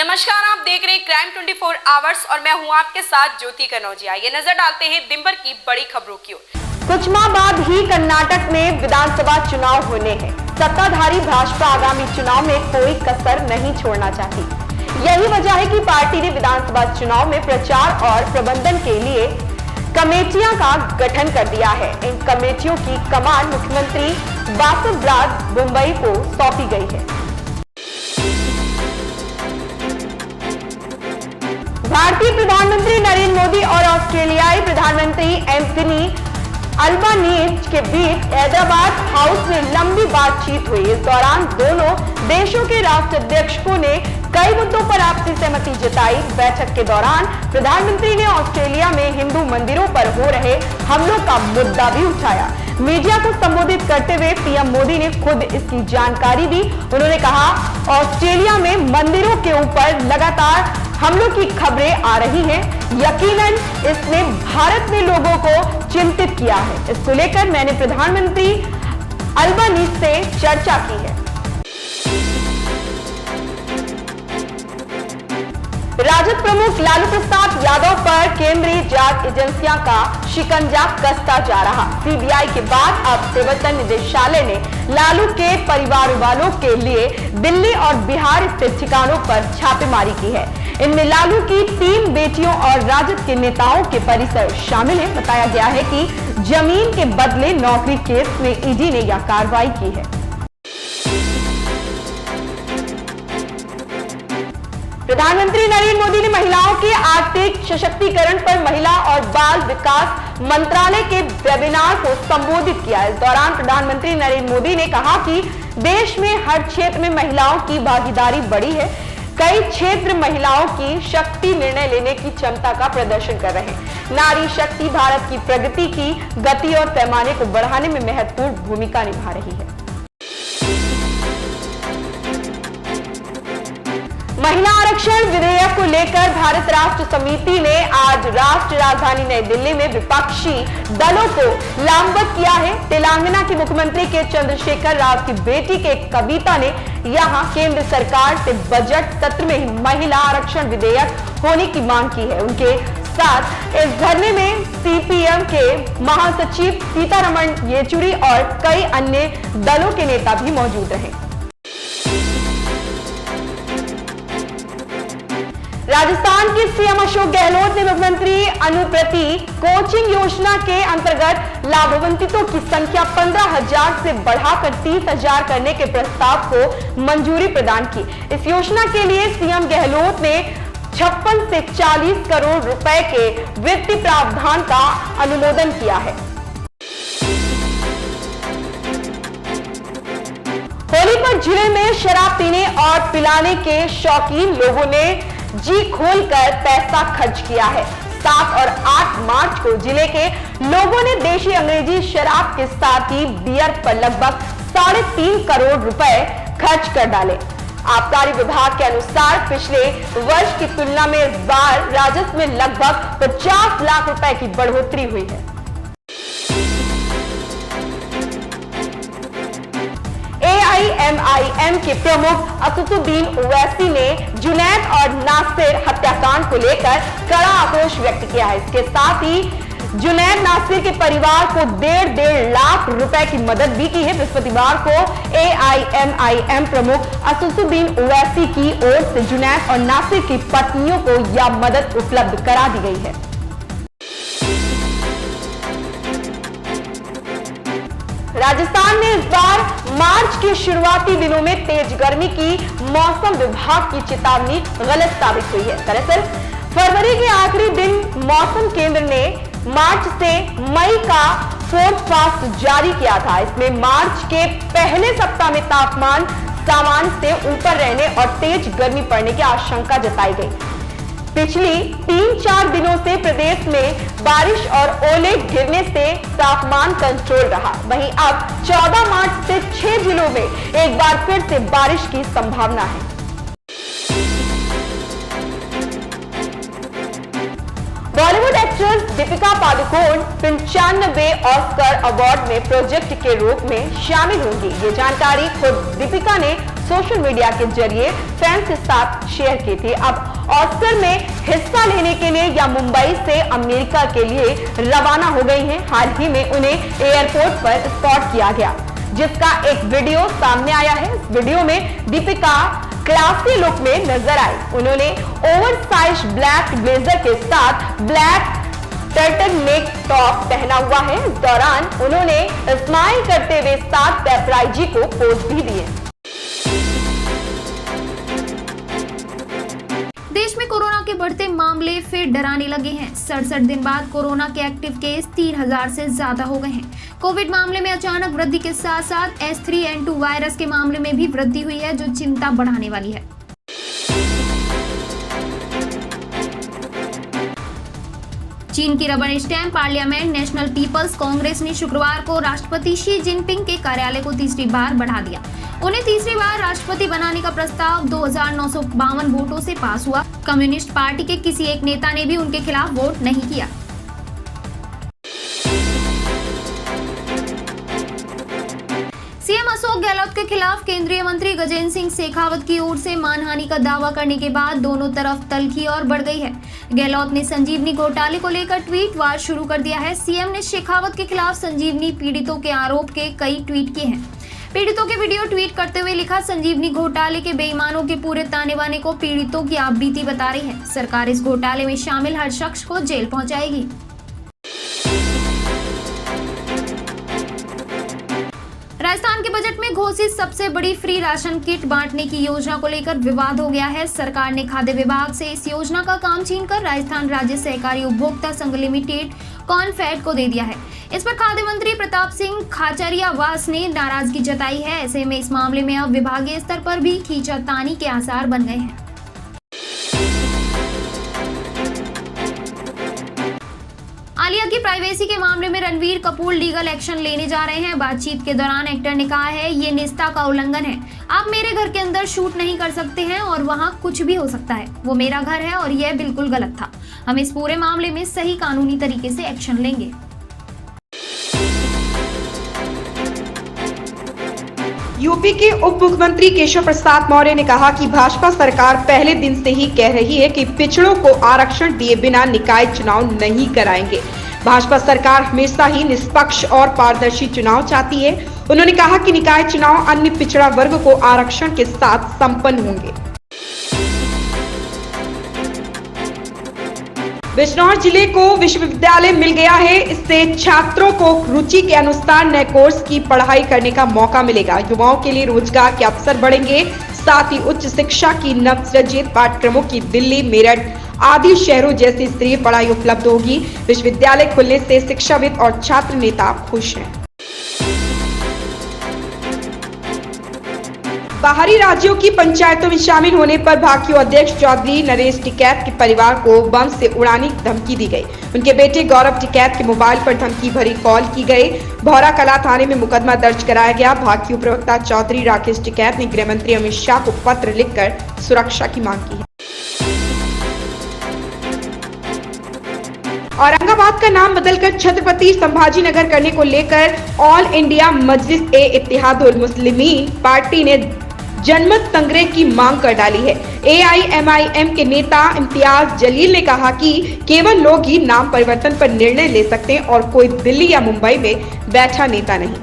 नमस्कार, आप देख रहे हैं क्राइम 24 आवर्स और मैं हूं आपके साथ ज्योति कनौजिया। ये नजर डालते हैं दिन भर की बड़ी खबरों की ओर। कुछ माह बाद ही कर्नाटक में विधानसभा चुनाव होने हैं। सत्ताधारी भाजपा आगामी चुनाव में कोई कसर नहीं छोड़ना चाहती। यही वजह है कि पार्टी ने विधानसभा चुनाव में प्रचार और प्रबंधन के लिए कमेटियां का गठन कर दिया है। इन कमेटियों की कमान मुख्यमंत्री वासुदेव मुंबई को सौंपी गई है। भारतीय प्रधानमंत्री नरेंद्र मोदी और ऑस्ट्रेलियाई प्रधानमंत्री एंथनी अल्बानीज के बीच हैदराबाद हाउस में लंबी बातचीत हुई। इस दौरान दोनों देशों के राष्ट्राध्यक्षों ने कई मुद्दों पर आपसी सहमति जताई। बैठक के दौरान प्रधानमंत्री ने ऑस्ट्रेलिया में हिंदू मंदिरों पर हो रहे हमलों का मुद्दा भी उठाया। मीडिया को संबोधित करते हुए पीएम मोदी ने खुद इसकी जानकारी दी। उन्होंने कहा, ऑस्ट्रेलिया में मंदिरों के ऊपर लगातार हमलों की खबरें आ रही हैं। यकीनन इसने भारत में लोगों को चिंतित किया है। इसको लेकर मैंने प्रधानमंत्री अल्बानीज से चर्चा की है। राजद प्रमुख लालू प्रसाद यादव पर केंद्रीय जांच एजेंसियों का शिकंजा कसता जा रहा। सीबीआई के बाद अब प्रवर्तन निदेशालय ने लालू के परिवार वालों के लिए दिल्ली और बिहार स्थित ठिकानों पर छापेमारी की है। इनमें लालू की 3 बेटियों और राजद के नेताओं के परिसर शामिल है। बताया गया है कि जमीन के बदले नौकरी केस में ईडी ने यह कार्रवाई की है। प्रधानमंत्री नरेंद्र मोदी ने महिलाओं के आर्थिक सशक्तिकरण पर महिला और बाल विकास मंत्रालय के वेबिनार को संबोधित किया। इस दौरान प्रधानमंत्री नरेंद्र मोदी ने कहा कि देश में हर क्षेत्र में महिलाओं की भागीदारी बढ़ी है। कई क्षेत्र महिलाओं की शक्ति निर्णय लेने की क्षमता का प्रदर्शन कर रहे हैं। नारी शक्ति भारत की प्रगति की गति और पैमाने को बढ़ाने में महत्वपूर्ण भूमिका निभा रही है। महिला आरक्षण विधेयक को लेकर भारत राष्ट्र समिति ने आज राष्ट्र राजधानी नई दिल्ली में विपक्षी दलों को लामबंद किया है। तेलंगाना के मुख्यमंत्री के चंद्रशेखर राव की बेटी के कविता ने यहां केंद्र सरकार से बजट सत्र में ही महिला आरक्षण विधेयक होने की मांग की है। उनके साथ इस धरने में सीपीएम के महासचिव सीतारमण येचुरी और कई अन्य दलों के नेता भी मौजूद रहे। राजस्थान के सीएम अशोक गहलोत ने मुख्यमंत्री अनुप्रति कोचिंग योजना के अंतर्गत लाभान्वितों की संख्या 15,000 से बढ़ाकर 30,000 करने के प्रस्ताव को मंजूरी प्रदान की। इस योजना के लिए सीएम गहलोत ने 56 से 40 करोड़ रुपए के वित्तीय प्रावधान का अनुमोदन किया है। होली पर जिले में शराब पीने और पिलाने के शौकीन लोगों ने जी खोलकर पैसा खर्च किया है। 7 और 8 मार्च को जिले के लोगों ने देशी अंग्रेजी शराब के साथ ही बियर पर लगभग 3.5 करोड़ रुपए खर्च कर डाले। आबकारी विभाग के अनुसार पिछले वर्ष की तुलना में इस बार राजस्व में लगभग 50 लाख रुपए की बढ़ोतरी हुई है। AIMIM के प्रमुख असदुद्दीन ओवैसी ने जुनैद और नासिर हत्याकांड को लेकर कड़ा आक्रोश व्यक्त किया है। इसके साथ ही जुनैद नासिर के परिवार को 1.5 लाख रुपए की मदद भी की है। बृहस्पतिवार को AIMIM प्रमुख असदुद्दीन ओवैसी की ओर से जुनैद और नासिर की पत्नियों को यह मदद उपलब्ध करा दी गई है। राजस्थान में इस बार मार्च के शुरुआती दिनों में तेज गर्मी की मौसम विभाग की चेतावनी गलत साबित हुई है। दरअसल फरवरी के आखिरी दिन मौसम केंद्र ने मार्च से मई का फोरकास्ट जारी किया था। इसमें मार्च के पहले सप्ताह में तापमान सामान्य से ऊपर रहने और तेज गर्मी पड़ने की आशंका जताई गई। पिछली 3-4 दिनों से प्रदेश में बारिश और ओले गिरने से तापमान कंट्रोल रहा। वहीं अब 14 मार्च से 6 जिलों में एक बार फिर से बारिश की संभावना है। बॉलीवुड एक्ट्रेस दीपिका पादुकोण 95वें ऑस्कर अवार्ड में प्रोजेक्ट के रूप में शामिल होंगी। ये जानकारी खुद दीपिका ने सोशल मीडिया के जरिए फैंस के साथ शेयर की थी। अब ऑस्कर में हिस्सा लेने के लिए या मुंबई से अमेरिका के लिए रवाना हो गई हैं। हाल ही में उन्हें एयरपोर्ट पर स्पॉट किया गया, जिसका एक वीडियो सामने आया है। इस वीडियो में दीपिका क्लासी लुक में नजर आई। उन्होंने ओवरसाइज ब्लैक ब्लेजर के साथ ब्लैक टर्टल नेक टॉप पहना हुआ है। इस दौरान उन्होंने स्माइल करते हुए 7 पेपराइजी को पोज भी दिए। देश में कोरोना के बढ़ते मामले फिर डराने लगे हैं। 67 दिन बाद कोरोना के एक्टिव केस 3000 से ज्यादा हो गए हैं। कोविड मामले में अचानक वृद्धि के साथ साथ H3N2 वायरस के मामले में भी वृद्धि हुई है, जो चिंता बढ़ाने वाली है। चीन की rubber stamp parliament national people's congress ने शुक्रवार को राष्ट्रपति शी जिनपिंग के कार्यालय को तीसरी बार बढ़ा दिया। उन्हें तीसरी बार राष्ट्रपति बनाने का प्रस्ताव 2952 वोटों से पास हुआ। कम्युनिस्ट पार्टी के किसी एक नेता ने भी उनके खिलाफ वोट नहीं किया। सीएम अशोक गहलोत के खिलाफ केंद्रीय मंत्री गजेंद्र सिंह शेखावत की ओर से मानहानि का दावा करने के बाद दोनों तरफ तल्खी और बढ़ गई है। गहलोत ने संजीवनी घोटाले को लेकर ट्वीट वार शुरू कर दिया है। सीएम ने शेखावत के खिलाफ संजीवनी पीड़ितों के आरोप के कई ट्वीट किए हैं। पीड़ितों के वीडियो ट्वीट करते हुए लिखा, संजीवनी घोटाले के बेईमानों के पूरे ताने बाने को पीड़ितों की आप बीती बता रही है। सरकार इस घोटाले में शामिल हर शख्स को जेल पहुंचाएगी। राजस्थान के बजट में घोषित सबसे बड़ी फ्री राशन किट बांटने की योजना को लेकर विवाद हो गया है। सरकार ने खाद्य विभाग से इस योजना का काम छीनकर राजस्थान राज्य सहकारी उपभोक्ता संघ लिमिटेड कॉनफेड को दे दिया है। इस पर खाद्य मंत्री प्रताप सिंह खाचरियावास ने नाराजगी जताई है। ऐसे में इस मामले में अब विभागीय स्तर पर भी खींचातानी के आसार बन गए हैं। आलिया की प्राइवेसी के मामले में रणवीर कपूर लीगल एक्शन लेने जा रहे हैं। बातचीत के दौरान एक्टर ने कहा है, ये निजता का उल्लंघन है। आप मेरे घर के अंदर शूट नहीं कर सकते हैं और वहां कुछ भी हो सकता है। वो मेरा घर है और यह बिल्कुल गलत था। हम इस पूरे मामले में सही कानूनी तरीके से एक्शन लेंगे। यूपी के उप मुख्यमंत्री केशव प्रसाद मौर्य ने कहा कि भाजपा सरकार पहले दिन से ही कह रही है कि पिछड़ों को आरक्षण दिए बिना निकाय चुनाव नहीं कराएंगे। भाजपा सरकार हमेशा ही निष्पक्ष और पारदर्शी चुनाव चाहती है। उन्होंने कहा कि निकाय चुनाव अन्य पिछड़ा वर्ग को आरक्षण के साथ संपन्न होंगे। बिजनौर जिले को विश्वविद्यालय मिल गया है। इससे छात्रों को रुचि के अनुसार नए कोर्स की पढ़ाई करने का मौका मिलेगा। युवाओं के लिए रोजगार के अवसर बढ़ेंगे। साथ ही उच्च शिक्षा की नवसृजित पाठ्यक्रमों की दिल्ली, मेरठ आदि शहरों जैसी स्तरीय पढ़ाई उपलब्ध होगी। विश्वविद्यालय खुलने से शिक्षाविद और छात्र नेता खुश हैं। बाहरी राज्यों की पंचायतों में शामिल होने पर भाकियू अध्यक्ष चौधरी नरेश टिकैत के परिवार को बम से उड़ाने की धमकी दी गई। उनके बेटे गौरव टिकैत के मोबाइल पर धमकी भरी कॉल की गई। भौरा कला थाने में मुकदमा दर्ज कराया गया। भाकियू प्रवक्ता चौधरी राकेश टिकैत ने गृह मंत्री अमित शाह को पत्र लिखकर सुरक्षा की मांग की है। औरंगाबाद का नाम बदलकर छत्रपति संभाजीनगर करने को लेकर ऑल इंडिया मजलिस ए इत्तेहादुल मुस्लिमीन पार्टी ने जनमत संग्रह की मांग कर डाली है। AIMIM के नेता इम्तियाज जलील ने कहा कि केवल लोग ही नाम परिवर्तन पर निर्णय ले सकते हैं और कोई दिल्ली या मुंबई में बैठा नेता नहीं।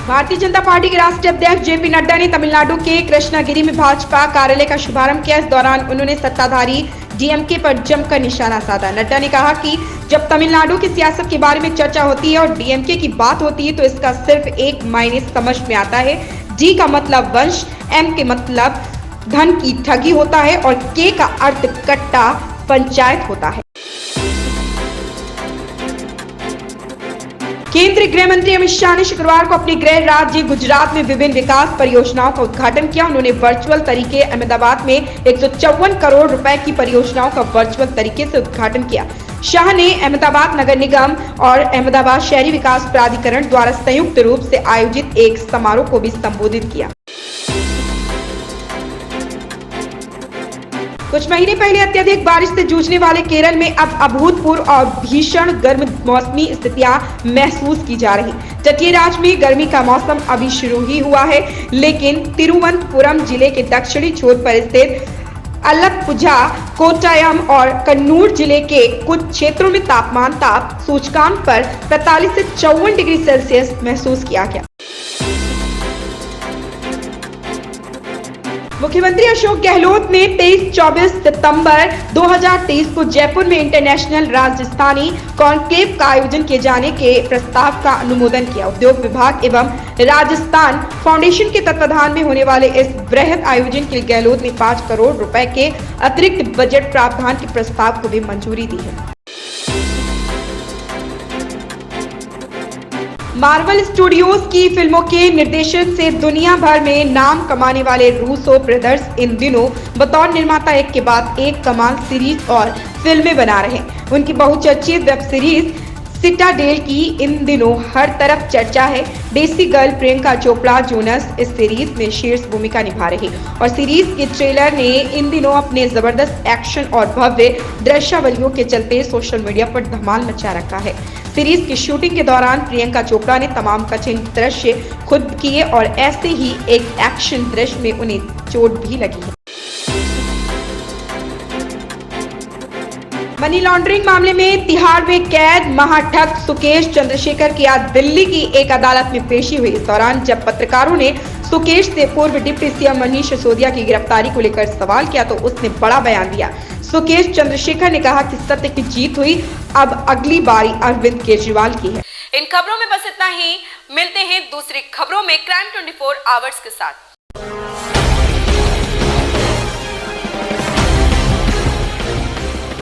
भारतीय जनता पार्टी के राष्ट्रीय अध्यक्ष JP नड्डा ने तमिलनाडु के कृष्णागिरी में भाजपा कार्यालय का शुभारंभ किया। इस दौरान उन्होंने सत्ताधारी DMK पर जमकर निशाना साधा। नड्डा ने कहा कि जब तमिलनाडु की सियासत के बारे में चर्चा होती है और DMK की बात होती है तो इसका सिर्फ एक मायने समझ में आता है। D का मतलब वंश, M के मतलब धन की ठगी होता है और K का अर्थ कट्टा पंचायत होता है। केंद्रीय गृह मंत्री अमित शाह ने शुक्रवार को अपने गृह राज्य गुजरात में विभिन्न विकास परियोजनाओं का उद्घाटन किया। उन्होंने वर्चुअल तरीके अहमदाबाद में 154 करोड़ रुपए की परियोजनाओं का वर्चुअल तरीके से उद्घाटन किया। शाह ने अहमदाबाद नगर निगम और अहमदाबाद शहरी विकास प्राधिकरण द्वारा संयुक्त रूप से आयोजित एक समारोह को भी संबोधित किया। कुछ महीने पहले अत्यधिक बारिश से जूझने वाले केरल में अब अभूतपूर्व और भीषण गर्म मौसमी स्थितियां महसूस की जा रही। तटीय राज्य में गर्मी का मौसम अभी शुरू ही हुआ है, लेकिन तिरुवनंतपुरम जिले के दक्षिणी छोर पर स्थित अलप्पुझा, कोट्टायम और कन्नूर जिले के कुछ क्षेत्रों में तापमान सूचकांक पर 45 से 54 डिग्री सेल्सियस महसूस किया गया। मुख्यमंत्री अशोक गहलोत ने 23-24 सितंबर 2023 को जयपुर में इंटरनेशनल राजस्थानी कॉन्क्लेव का आयोजन किए जाने के प्रस्ताव का अनुमोदन किया। उद्योग विभाग एवं राजस्थान फाउंडेशन के तत्वाधान में होने वाले इस बृहद आयोजन के लिए गहलोत ने 5 करोड़ रुपए के अतिरिक्त बजट प्रावधान के प्रस्ताव को भी मंजूरी दी है। मार्वल स्टूडियोज की फिल्मों के निर्देशन से दुनिया भर में नाम कमाने वाले रूसो ब्रदर्स इन दिनों बतौर निर्माता एक के बाद एक कमाल सीरीज और फिल्में बना रहे हैं। उनकी बहुचर्चित वेब सीरीज सिटाडेल की इन दिनों हर तरफ चर्चा है। देसी गर्ल प्रियंका चोपड़ा जोनस इस सीरीज में शीर्ष भूमिका निभा रही और सीरीज के ट्रेलर ने इन दिनों अपने जबरदस्त एक्शन और भव्य दृश्यावलियों के चलते सोशल मीडिया पर धमाल मचा रखा है। सीरीज की शूटिंग के दौरान प्रियंका चोपड़ा ने तमाम कठिन दृश्य खुद किए और ऐसे ही एक एक्शन दृश्य में उन्हें चोट भी लगी है। मनी लॉन्ड्रिंग मामले में तिहाड़ में कैद महाठग सुकेश चंद्रशेखर की आज दिल्ली की एक अदालत में पेशी हुई। इस दौरान जब पत्रकारों ने सुकेश से पूर्व डिप्टी सीएम मनीष सिसोदिया की गिरफ्तारी को लेकर सवाल किया तो उसने बड़ा बयान दिया। सुकेश चंद्रशेखर ने कहा कि सत्य की जीत हुई, अब अगली बारी अरविंद केजरीवाल की है। इन खबरों में बस इतना ही। मिलते हैं दूसरी खबरों में क्राइम 24 आवर्स के साथ।